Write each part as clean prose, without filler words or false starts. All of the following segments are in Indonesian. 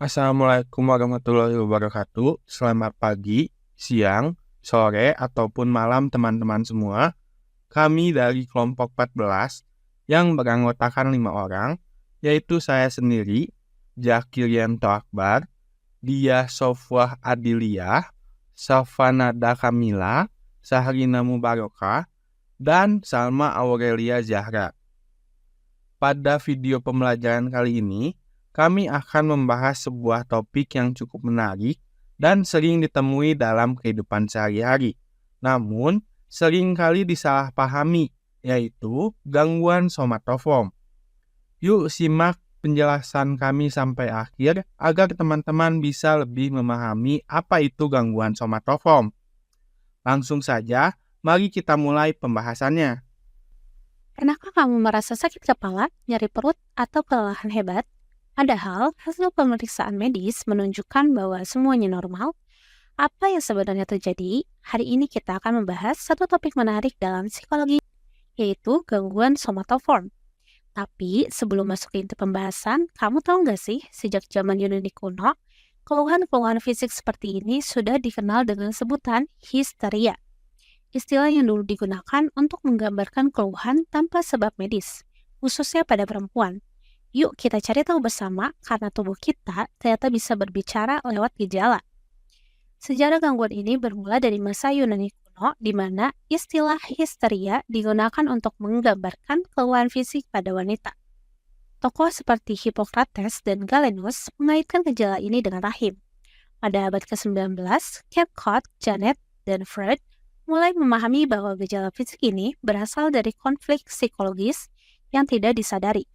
Assalamualaikum warahmatullahi wabarakatuh. Selamat pagi, siang, sore, ataupun malam teman-teman semua. Kami dari kelompok 14 yang beranggotakan 5 orang, yaitu saya sendiri, Zakirianto Akbar, Dia Sofwah Adiliyah, Safanada Kamila, Sahrina Mubarokah, dan Salma Aurelia Zahra. Pada video pembelajaran kali ini, kami akan membahas sebuah topik yang cukup menarik dan sering ditemui dalam kehidupan sehari-hari. Namun, seringkali disalahpahami, yaitu gangguan somatoform. Yuk simak penjelasan kami sampai akhir agar teman-teman bisa lebih memahami apa itu gangguan somatoform. Langsung saja, mari kita mulai pembahasannya. Pernahkah kamu merasa sakit kepala, nyeri perut, atau kelelahan hebat? Padahal, hasil pemeriksaan medis menunjukkan bahwa semuanya normal. Apa yang sebenarnya terjadi? Hari ini kita akan membahas satu topik menarik dalam psikologi, yaitu gangguan somatoform. Tapi, sebelum masuk ke inti pembahasan, kamu tahu nggak sih, sejak zaman Yunani kuno, keluhan-keluhan fisik seperti ini sudah dikenal dengan sebutan histeria. Istilah yang dulu digunakan untuk menggambarkan keluhan tanpa sebab medis, khususnya pada perempuan. Yuk kita cari tahu bersama karena tubuh kita ternyata bisa berbicara lewat gejala. Sejarah gangguan ini bermula dari masa Yunani kuno di mana istilah histeria digunakan untuk menggambarkan keluhan fisik pada wanita. Tokoh seperti Hippocrates dan Galenus mengaitkan gejala ini dengan rahim. Pada abad ke-19, Cathcart, Janet, dan Freud mulai memahami bahwa gejala fisik ini berasal dari konflik psikologis yang tidak disadari.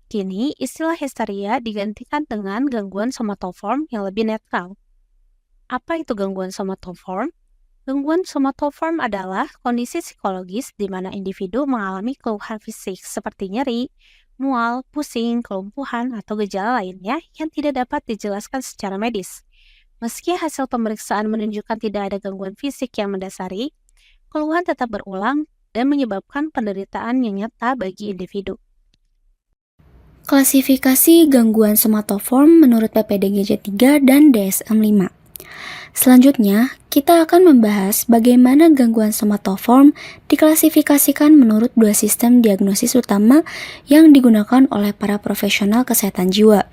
Kini, istilah histeria digantikan dengan gangguan somatoform yang lebih netral. Apa itu gangguan somatoform? Gangguan somatoform adalah kondisi psikologis di mana individu mengalami keluhan fisik seperti nyeri, mual, pusing, kelumpuhan, atau gejala lainnya yang tidak dapat dijelaskan secara medis. Meski hasil pemeriksaan menunjukkan tidak ada gangguan fisik yang mendasari, keluhan tetap berulang dan menyebabkan penderitaan yang nyata bagi individu. Klasifikasi gangguan somatoform menurut PPDGJ3 dan DSM-5. Selanjutnya, kita akan membahas bagaimana gangguan somatoform diklasifikasikan menurut dua sistem diagnosis utama yang digunakan oleh para profesional kesehatan jiwa,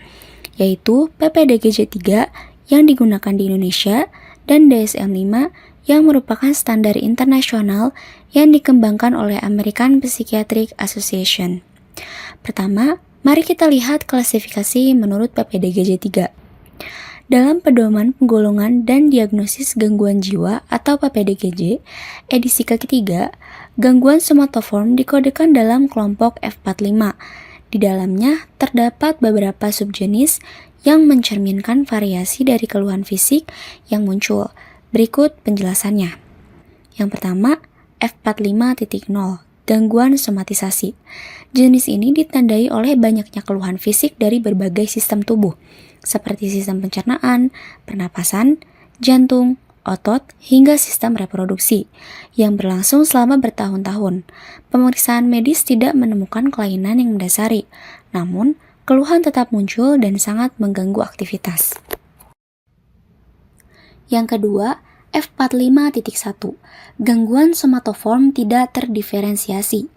yaitu PPDGJ3 yang digunakan di Indonesia dan DSM-5 yang merupakan standar internasional yang dikembangkan oleh American Psychiatric Association. Pertama, mari kita lihat klasifikasi menurut PPDGJ3. Dalam Pedoman Penggolongan dan Diagnosis Gangguan Jiwa atau PPDGJ, edisi ketiga, gangguan somatoform dikodekan dalam kelompok F45. Di dalamnya terdapat beberapa subjenis yang mencerminkan variasi dari keluhan fisik yang muncul. Berikut penjelasannya. Yang pertama, F45.0, gangguan somatisasi. Jenis ini ditandai oleh banyaknya keluhan fisik dari berbagai sistem tubuh, seperti sistem pencernaan, pernapasan, jantung, otot, hingga sistem reproduksi, yang berlangsung selama bertahun-tahun. Pemeriksaan medis tidak menemukan kelainan yang mendasari, namun keluhan tetap muncul dan sangat mengganggu aktivitas. Yang kedua, F45.1, gangguan somatoform tidak terdiferensiasi.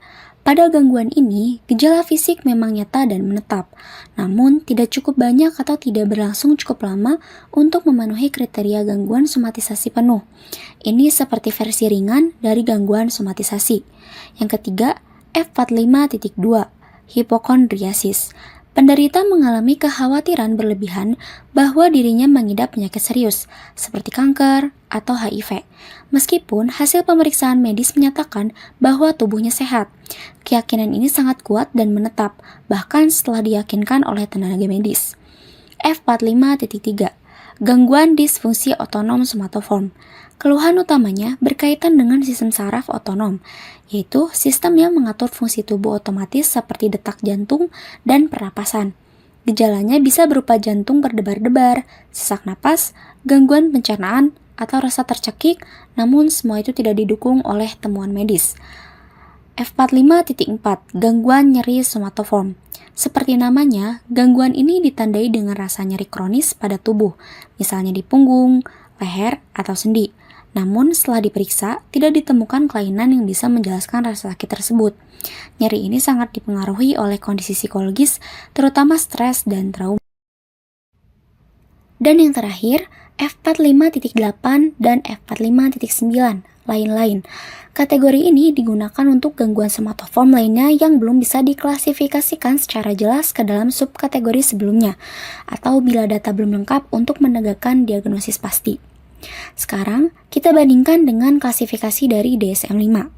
Pada gangguan ini, gejala fisik memang nyata dan menetap, namun tidak cukup banyak atau tidak berlangsung cukup lama untuk memenuhi kriteria gangguan somatisasi penuh. Ini seperti versi ringan dari gangguan somatisasi. Yang ketiga, F45.2, hipokondriasis. Penderita mengalami kekhawatiran berlebihan bahwa dirinya mengidap penyakit serius, seperti kanker atau HIV. Meskipun hasil pemeriksaan medis menyatakan bahwa tubuhnya sehat, keyakinan ini sangat kuat dan menetap, bahkan setelah diyakinkan oleh tenaga medis. F45.3, gangguan disfungsi otonom somatoform. Keluhan utamanya berkaitan dengan sistem saraf otonom, yaitu sistem yang mengatur fungsi tubuh otomatis seperti detak jantung dan pernapasan. Gejalanya bisa berupa jantung berdebar-debar, sesak napas, gangguan pencernaan, atau rasa tercekik, namun semua itu tidak didukung oleh temuan medis. F45.4 Gangguan nyeri somatoform. Seperti namanya, gangguan ini ditandai dengan rasa nyeri kronis pada tubuh, misalnya di punggung, leher, atau sendi. Namun setelah diperiksa, tidak ditemukan kelainan yang bisa menjelaskan rasa sakit tersebut. Nyeri ini sangat dipengaruhi oleh kondisi psikologis, terutama stres dan trauma. Dan yang terakhir, F45.8 dan F45.9, lain-lain. Kategori ini digunakan untuk gangguan somatoform lainnya yang belum bisa diklasifikasikan secara jelas ke dalam subkategori sebelumnya, atau bila data belum lengkap untuk menegakkan diagnosis pasti. Sekarang, kita bandingkan dengan klasifikasi dari DSM-5.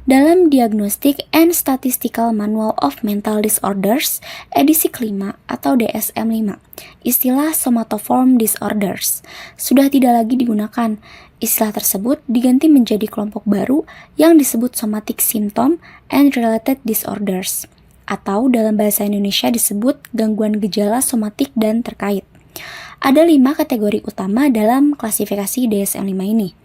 Dalam Diagnostic and Statistical Manual of Mental Disorders, edisi kelima atau DSM-5, istilah somatoform disorders sudah tidak lagi digunakan. Istilah tersebut diganti menjadi kelompok baru yang disebut somatic symptom and related disorders, atau dalam bahasa Indonesia disebut gangguan gejala somatik dan terkait. Ada 5 kategori utama dalam klasifikasi DSM-5 ini.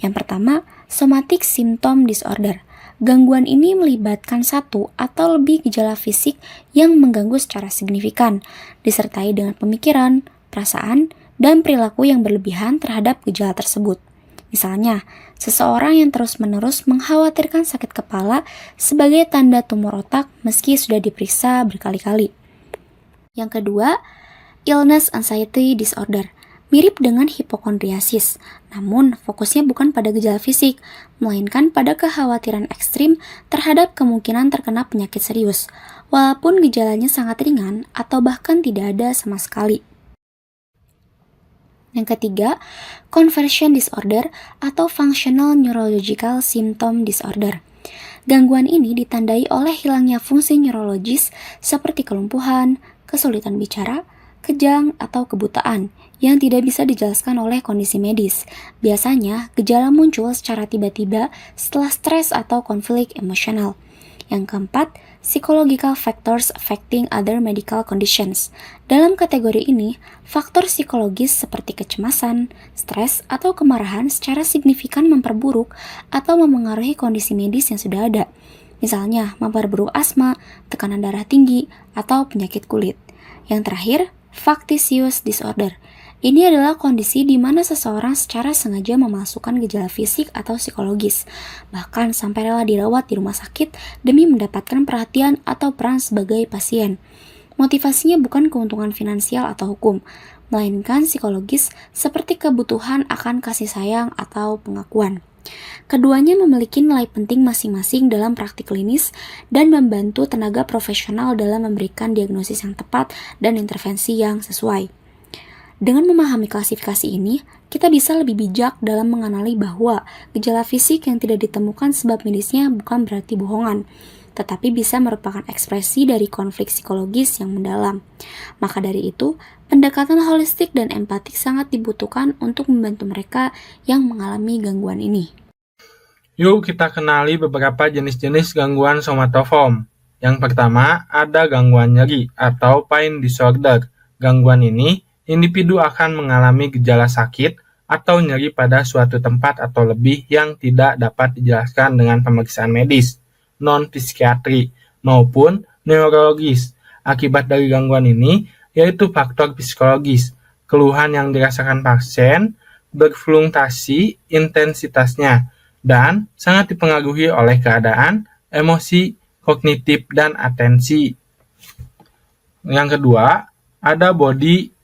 Yang pertama, somatic symptom disorder. Gangguan ini melibatkan satu atau lebih gejala fisik yang mengganggu secara signifikan, disertai dengan pemikiran, perasaan, dan perilaku yang berlebihan terhadap gejala tersebut. Misalnya, seseorang yang terus-menerus mengkhawatirkan sakit kepala sebagai tanda tumor otak meski sudah diperiksa berkali-kali. Yang kedua, illness anxiety disorder. Mirip dengan hipokondriasis, namun fokusnya bukan pada gejala fisik, melainkan pada kekhawatiran ekstrim terhadap kemungkinan terkena penyakit serius, walaupun gejalanya sangat ringan atau bahkan tidak ada sama sekali. Yang ketiga, conversion disorder atau functional neurological symptom disorder. Gangguan ini ditandai oleh hilangnya fungsi neurologis seperti kelumpuhan, kesulitan bicara, kejang, atau kebutaan yang tidak bisa dijelaskan oleh kondisi medis. Biasanya, gejala muncul secara tiba-tiba setelah stres atau konflik emosional. Yang keempat, psychological factors affecting other medical conditions. Dalam kategori ini, faktor psikologis seperti kecemasan, stres, atau kemarahan secara signifikan memperburuk atau memengaruhi kondisi medis yang sudah ada. Misalnya, memperburuk asma, tekanan darah tinggi, atau penyakit kulit. Yang terakhir, factitious disorder. Ini adalah kondisi di mana seseorang secara sengaja memasukkan gejala fisik atau psikologis, bahkan sampai rela dirawat di rumah sakit demi mendapatkan perhatian atau peran sebagai pasien. Motivasinya bukan keuntungan finansial atau hukum, melainkan psikologis seperti kebutuhan akan kasih sayang atau pengakuan. Keduanya memiliki nilai penting masing-masing dalam praktik klinis dan membantu tenaga profesional dalam memberikan diagnosis yang tepat dan intervensi yang sesuai. Dengan memahami klasifikasi ini, kita bisa lebih bijak dalam mengenali bahwa gejala fisik yang tidak ditemukan sebab medisnya bukan berarti bohongan, tetapi bisa merupakan ekspresi dari konflik psikologis yang mendalam. Maka dari itu, pendekatan holistik dan empatik sangat dibutuhkan untuk membantu mereka yang mengalami gangguan ini. Yuk kita kenali beberapa jenis-jenis gangguan somatoform. Yang pertama, ada gangguan nyeri atau pain disorder. Gangguan ini, individu akan mengalami gejala sakit atau nyeri pada suatu tempat atau lebih yang tidak dapat dijelaskan dengan pemeriksaan medis, non-psikiatri, maupun neurologis. Akibat dari gangguan ini, yaitu faktor psikologis, keluhan yang dirasakan pasien, berfluktuasi intensitasnya, dan sangat dipengaruhi oleh keadaan, emosi, kognitif, dan atensi. Yang kedua, ada body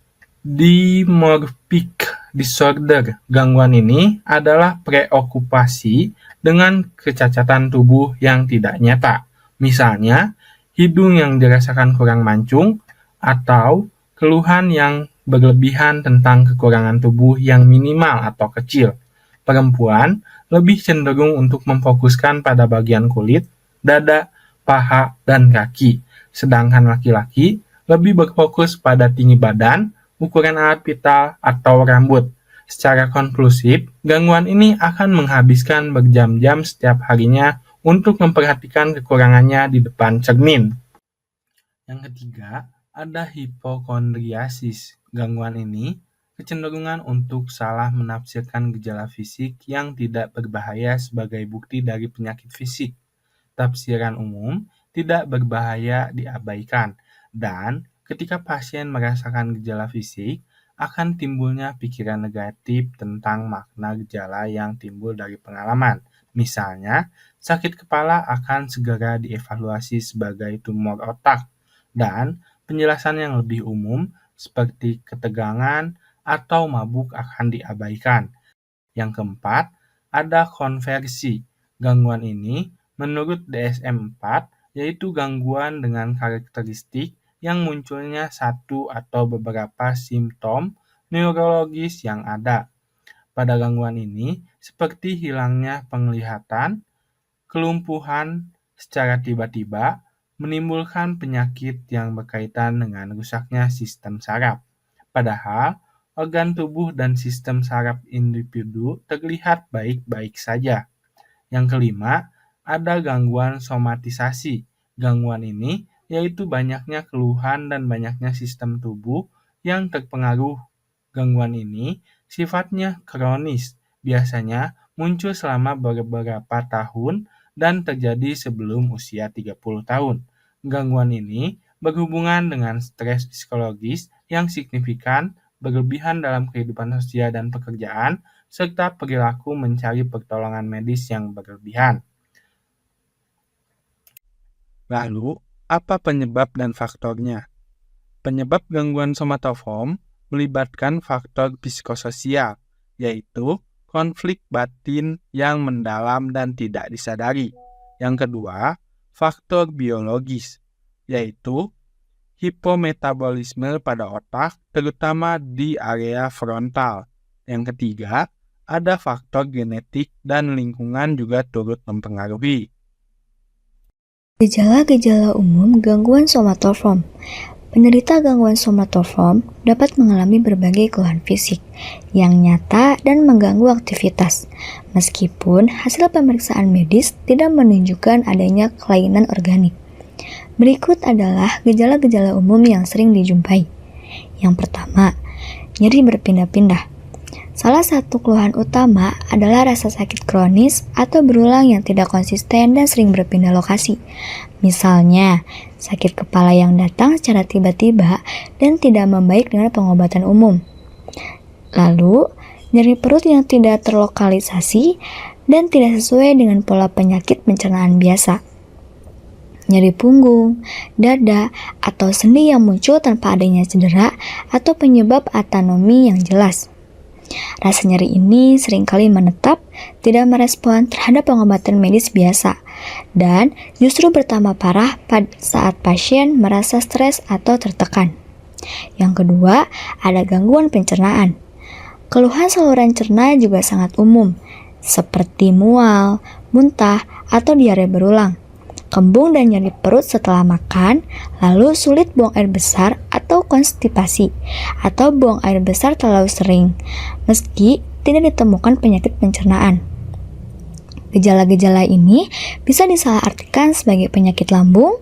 dysmorphic disorder. Gangguan ini adalah preokupasi dengan kecacatan tubuh yang tidak nyata. Misalnya, hidung yang dirasakan kurang mancung, atau keluhan yang berlebihan tentang kekurangan tubuh yang minimal atau kecil. Perempuan lebih cenderung untuk memfokuskan pada bagian kulit, dada, paha, dan kaki. Sedangkan laki-laki lebih berfokus pada tinggi badan, ukuran alat vital, atau rambut. Secara konklusif, gangguan ini akan menghabiskan berjam-jam setiap harinya untuk memperhatikan kekurangannya di depan cermin. Yang ketiga, ada hipokondriasis. Gangguan ini kecenderungan untuk salah menafsirkan gejala fisik yang tidak berbahaya sebagai bukti dari penyakit fisik. tafsiran umum tidak berbahaya diabaikan, dan ketika pasien merasakan gejala fisik, akan timbulnya pikiran negatif tentang makna gejala yang timbul dari pengalaman. Misalnya, sakit kepala akan segera dievaluasi sebagai tumor otak, dan penjelasan yang lebih umum seperti ketegangan atau mabuk akan diabaikan. Yang keempat, ada konversi. Gangguan ini, menurut DSM-4, yaitu gangguan dengan karakteristik yang munculnya satu atau beberapa simptom neurologis yang ada. Pada gangguan ini, seperti hilangnya penglihatan, kelumpuhan secara tiba-tiba, menimbulkan penyakit yang berkaitan dengan rusaknya sistem saraf. Padahal, organ tubuh dan sistem saraf individu terlihat baik-baik saja. Yang kelima, ada gangguan somatisasi. Gangguan ini yaitu banyaknya keluhan dan banyaknya sistem tubuh yang terpengaruh. Gangguan ini sifatnya kronis, biasanya muncul selama beberapa tahun dan terjadi sebelum usia 30 tahun. Gangguan ini berhubungan dengan stres psikologis yang signifikan, berlebihan dalam kehidupan sosial dan pekerjaan, serta perilaku mencari pertolongan medis yang berlebihan. Lalu, apa penyebab dan faktornya? Penyebab gangguan somatoform melibatkan faktor psikososial, yaitu konflik batin yang mendalam dan tidak disadari. Yang kedua, faktor biologis, yaitu hipometabolisme pada otak, terutama di area frontal. Yang ketiga, ada faktor genetik dan lingkungan juga turut mempengaruhi. Gejala-gejala umum gangguan somatoform. Penderita gangguan somatoform dapat mengalami berbagai keluhan fisik yang nyata dan mengganggu aktivitas, meskipun hasil pemeriksaan medis tidak menunjukkan adanya kelainan organik. Berikut adalah gejala-gejala umum yang sering dijumpai. Yang pertama, nyeri berpindah-pindah. Salah satu keluhan utama adalah rasa sakit kronis atau berulang yang tidak konsisten dan sering berpindah lokasi. Misalnya, sakit kepala yang datang secara tiba-tiba dan tidak membaik dengan pengobatan umum. Lalu, nyeri perut yang tidak terlokalisasi dan tidak sesuai dengan pola penyakit pencernaan biasa. Nyeri punggung, dada, atau sendi yang muncul tanpa adanya cedera atau penyebab autonomi yang jelas. Rasa nyeri ini seringkali menetap, tidak merespon terhadap pengobatan medis biasa, dan justru bertambah parah saat pasien merasa stres atau tertekan. Yang kedua, ada gangguan pencernaan. Keluhan saluran cerna juga sangat umum, seperti mual, muntah, atau diare berulang, kembung dan nyeri perut setelah makan, lalu sulit buang air besar atau konstipasi, atau buang air besar terlalu sering, meski tidak ditemukan penyakit pencernaan. Gejala-gejala ini bisa disalahartikan sebagai penyakit lambung,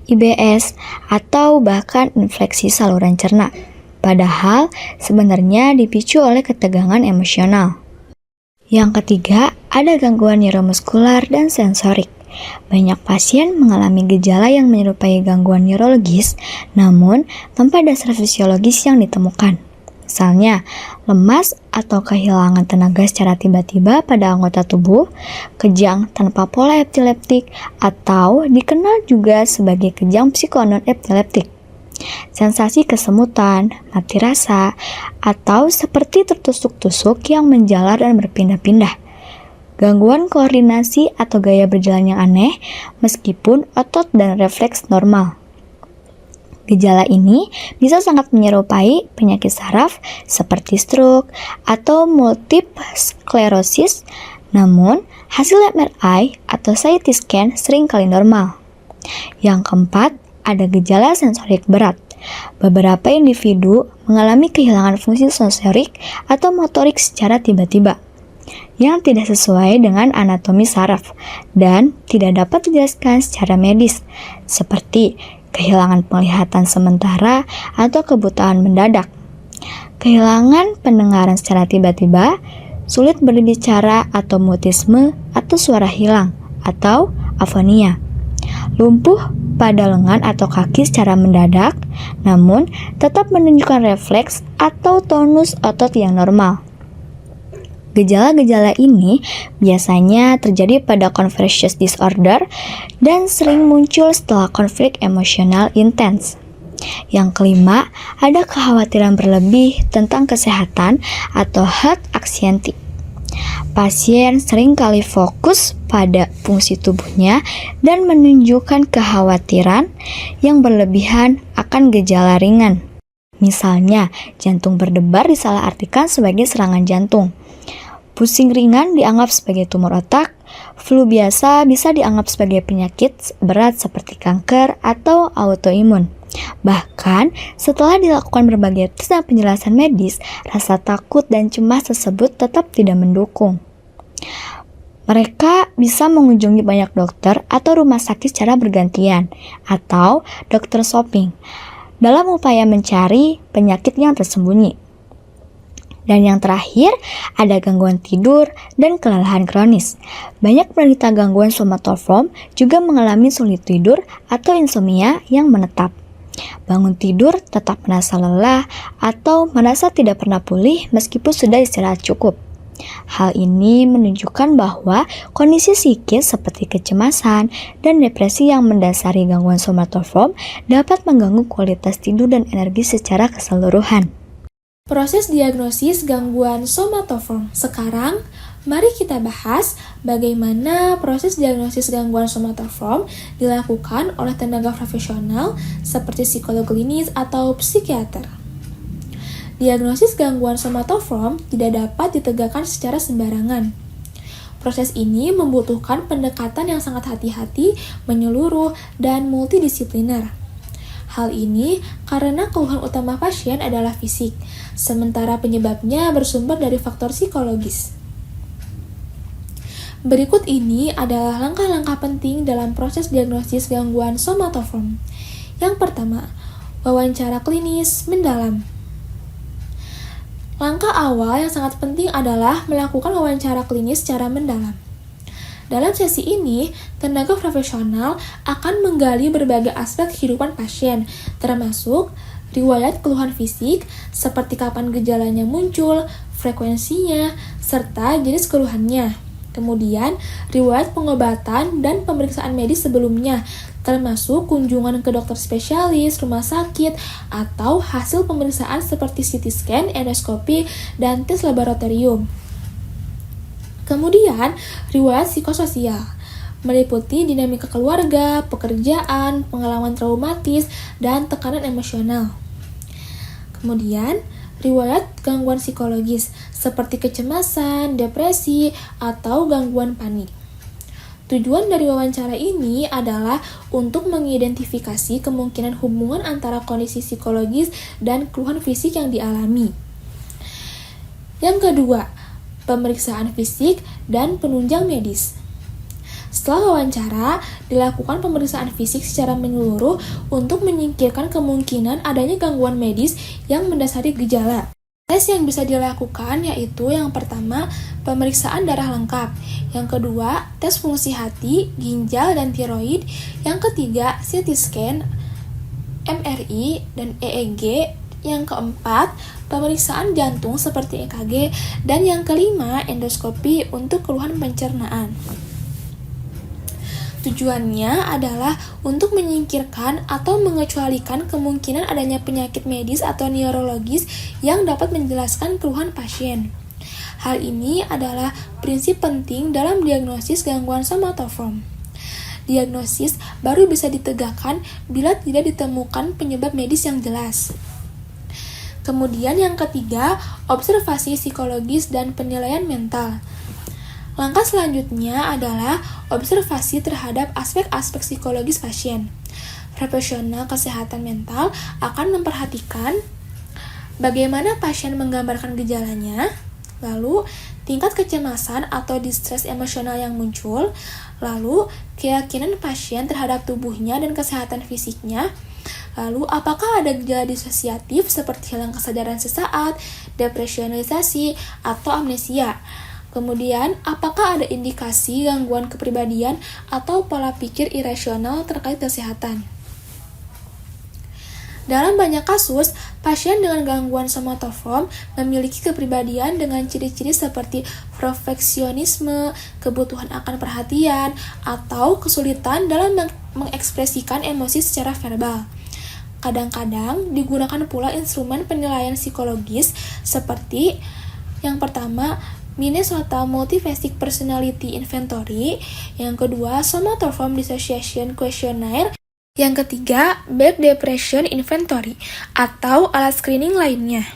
IBS, atau bahkan infeksi saluran cerna, padahal sebenarnya dipicu oleh ketegangan emosional. Yang ketiga, ada gangguan neuromuskular dan sensorik. Banyak pasien mengalami gejala yang menyerupai gangguan neurologis, namun tanpa dasar fisiologis yang ditemukan. Misalnya, lemas atau kehilangan tenaga secara tiba-tiba pada anggota tubuh, kejang tanpa pola epileptik, atau dikenal juga sebagai kejang psikonon epileptik. Sensasi kesemutan, mati rasa, atau seperti tertusuk-tusuk yang menjalar dan berpindah-pindah. Gangguan koordinasi atau gaya berjalan yang aneh, meskipun otot dan refleks normal. Gejala ini bisa sangat menyerupai penyakit saraf seperti stroke atau multiple sklerosis, namun hasil MRI atau CT scan seringkali normal. Yang keempat, ada gejala sensorik berat. Beberapa individu mengalami kehilangan fungsi sensorik atau motorik secara tiba-tiba yang tidak sesuai dengan anatomi saraf dan tidak dapat dijelaskan secara medis, seperti kehilangan penglihatan sementara atau kebutaan mendadak, kehilangan pendengaran secara tiba-tiba, sulit berbicara atau mutisme atau suara hilang, atau afonia. Lumpuh pada lengan atau kaki secara mendadak, namun tetap menunjukkan refleks atau tonus otot yang normal. Gejala-gejala ini biasanya terjadi pada conversion disorder dan sering muncul setelah konflik emosional intens. Yang kelima, ada kekhawatiran berlebih tentang kesehatan atau health anxiety. Pasien seringkali fokus pada fungsi tubuhnya dan menunjukkan kekhawatiran yang berlebihan akan gejala ringan. Misalnya, jantung berdebar disalahartikan sebagai serangan jantung. Pusing ringan dianggap sebagai tumor otak, flu biasa bisa dianggap sebagai penyakit berat seperti kanker atau autoimun. Bahkan, setelah dilakukan berbagai tes dan penjelasan medis, rasa takut dan cemas tersebut tetap tidak mendukung. Mereka bisa mengunjungi banyak dokter atau rumah sakit secara bergantian, atau dokter shopping, dalam upaya mencari penyakit yang tersembunyi. Dan yang terakhir, ada gangguan tidur dan kelelahan kronis. Banyak penderita gangguan somatoform juga mengalami sulit tidur atau insomnia yang menetap. Bangun tidur tetap merasa lelah atau merasa tidak pernah pulih meskipun sudah istirahat cukup. Hal ini menunjukkan bahwa kondisi psikis seperti kecemasan dan depresi yang mendasari gangguan somatoform dapat mengganggu kualitas tidur dan energi secara keseluruhan. Proses diagnosis gangguan somatoform. Sekarang, mari kita bahas bagaimana proses diagnosis gangguan somatoform dilakukan oleh tenaga profesional seperti psikolog klinis atau psikiater. Diagnosis gangguan somatoform tidak dapat ditegakkan secara sembarangan. Proses ini membutuhkan pendekatan yang sangat hati-hati, menyeluruh, dan multidisipliner. Hal ini karena keluhan utama pasien adalah fisik, sementara penyebabnya bersumber dari faktor psikologis. Berikut ini adalah langkah-langkah penting dalam proses diagnosis gangguan somatoform. Yang pertama, wawancara klinis mendalam. Langkah awal yang sangat penting adalah melakukan wawancara klinis secara mendalam. Dalam sesi ini, tenaga profesional akan menggali berbagai aspek kehidupan pasien, termasuk riwayat keluhan fisik, seperti kapan gejalanya muncul, frekuensinya, serta jenis keluhannya. Kemudian, riwayat pengobatan dan pemeriksaan medis sebelumnya, termasuk kunjungan ke dokter spesialis, rumah sakit, atau hasil pemeriksaan seperti CT scan, endoskopi, dan tes laboratorium. Kemudian, riwayat psikososial, meliputi dinamika keluarga, pekerjaan, pengalaman traumatis, dan tekanan emosional. Kemudian, riwayat gangguan psikologis, seperti kecemasan, depresi, atau gangguan panik. Tujuan dari wawancara ini adalah untuk mengidentifikasi kemungkinan hubungan antara kondisi psikologis dan keluhan fisik yang dialami. Yang kedua, pemeriksaan fisik dan penunjang medis. Setelah wawancara, dilakukan pemeriksaan fisik secara menyeluruh untuk menyingkirkan kemungkinan adanya gangguan medis yang mendasari gejala. Tes yang bisa dilakukan yaitu yang pertama, pemeriksaan darah lengkap. Yang kedua, tes fungsi hati, ginjal, dan tiroid. Yang ketiga, CT scan, MRI, dan EEG. Yang keempat, pemeriksaan jantung seperti EKG. Dan yang kelima, endoskopi untuk keluhan pencernaan. Tujuannya adalah untuk menyingkirkan atau mengecualikan kemungkinan adanya penyakit medis atau neurologis yang dapat menjelaskan keluhan pasien. Hal ini adalah prinsip penting dalam diagnosis gangguan somatoform. Diagnosis baru bisa ditegakkan bila tidak ditemukan penyebab medis yang jelas. Kemudian yang ketiga, observasi psikologis dan penilaian mental. Langkah selanjutnya adalah observasi terhadap aspek-aspek psikologis pasien. Profesional kesehatan mental akan memperhatikan bagaimana pasien menggambarkan gejalanya, lalu tingkat kecemasan atau distress emosional yang muncul, lalu keyakinan pasien terhadap tubuhnya dan kesehatan fisiknya, lalu apakah ada gejala disosiatif seperti hilang kesadaran sesaat, depresionalisasi, atau amnesia. Kemudian, apakah ada indikasi gangguan kepribadian atau pola pikir irasional terkait kesehatan? Dalam banyak kasus, pasien dengan gangguan somatoform memiliki kepribadian dengan ciri-ciri seperti perfeksionisme, kebutuhan akan perhatian, atau kesulitan dalam mengekspresikan emosi secara verbal. Kadang-kadang digunakan pula instrumen penilaian psikologis seperti yang pertama, Minnesota Multifaceted Personality Inventory, yang kedua, Somatoform Dissociation Questionnaire, yang ketiga, Back Depression Inventory, atau alat screening lainnya.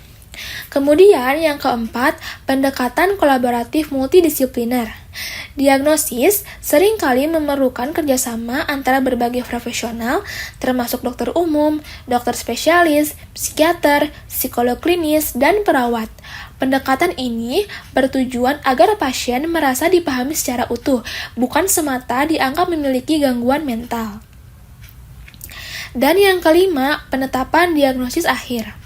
Kemudian yang keempat, pendekatan kolaboratif multidisipliner. Diagnosis seringkali memerlukan kerjasama antara berbagai profesional, termasuk dokter umum, dokter spesialis, psikiater, psikolog klinis, dan perawat. Pendekatan ini bertujuan agar pasien merasa dipahami secara utuh, bukan semata dianggap memiliki gangguan mental. Dan yang kelima, penetapan diagnosis akhir.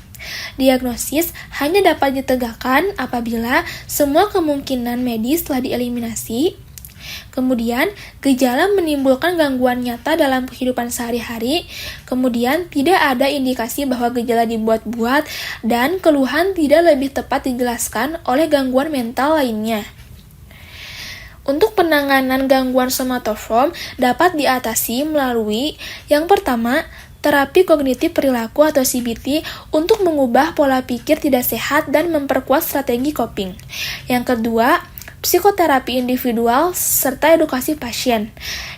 Diagnosis hanya dapat ditegakkan apabila semua kemungkinan medis telah dieliminasi. Kemudian, gejala menimbulkan gangguan nyata dalam kehidupan sehari-hari. Kemudian, tidak ada indikasi bahwa gejala dibuat-buat dan keluhan tidak lebih tepat dijelaskan oleh gangguan mental lainnya. Untuk penanganan gangguan somatoform dapat diatasi melalui yang pertama, terapi kognitif perilaku atau CBT untuk mengubah pola pikir tidak sehat dan memperkuat strategi coping. Yang kedua, psikoterapi individual serta edukasi pasien.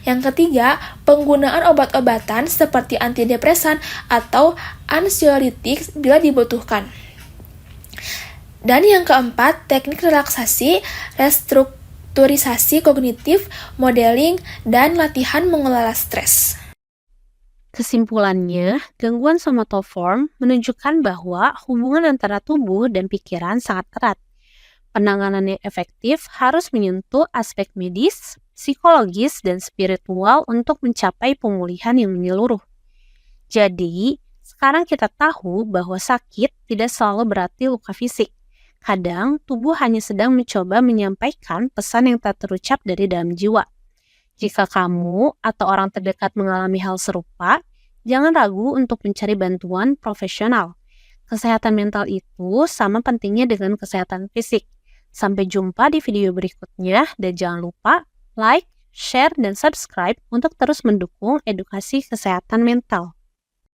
Yang ketiga, penggunaan obat-obatan seperti antidepresan atau anxiolytik bila dibutuhkan. Dan yang keempat, teknik relaksasi, restrukturisasi kognitif, modeling, dan latihan mengelola stres. Kesimpulannya, gangguan somatoform menunjukkan bahwa hubungan antara tubuh dan pikiran sangat erat. Penanganan yang efektif harus menyentuh aspek medis, psikologis, dan spiritual untuk mencapai pemulihan yang menyeluruh. Jadi, sekarang kita tahu bahwa sakit tidak selalu berarti luka fisik. Kadang, tubuh hanya sedang mencoba menyampaikan pesan yang tak terucap dari dalam jiwa. Jika kamu atau orang terdekat mengalami hal serupa, jangan ragu untuk mencari bantuan profesional. Kesehatan mental itu sama pentingnya dengan kesehatan fisik. Sampai jumpa di video berikutnya dan jangan lupa like, share, dan subscribe untuk terus mendukung edukasi kesehatan mental.